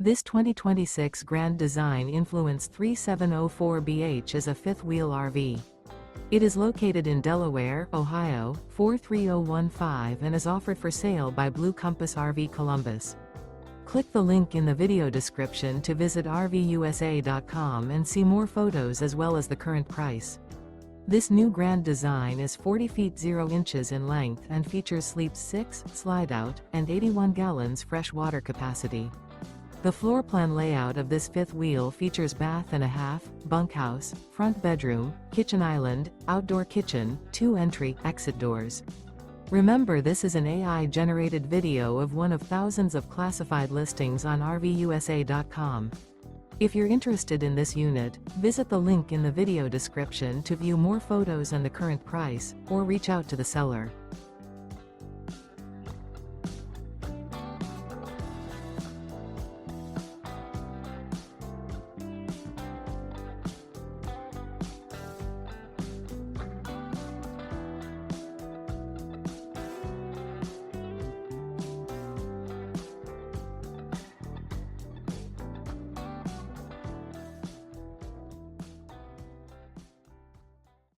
This 2026 Grand Design Influence 3704BH is a fifth-wheel RV. It is located in Delaware, Ohio, 43015 and is offered for sale by Blue Compass RV Columbus. Click the link in the video description to visit RVUSA.com and see more photos as well as the current price. This new Grand Design is 40 feet 0 inches in length and features sleeps 6, slide-out, and 81 gallons fresh water capacity. The floor plan layout of this fifth wheel features bath and a half, bunkhouse, front bedroom, kitchen island, outdoor kitchen, 2 entry/exit doors. Remember, this is an AI-generated video of one of thousands of classified listings on RVUSA.com. If you're interested in this unit, visit the link in the video description to view more photos and the current price, or reach out to the seller.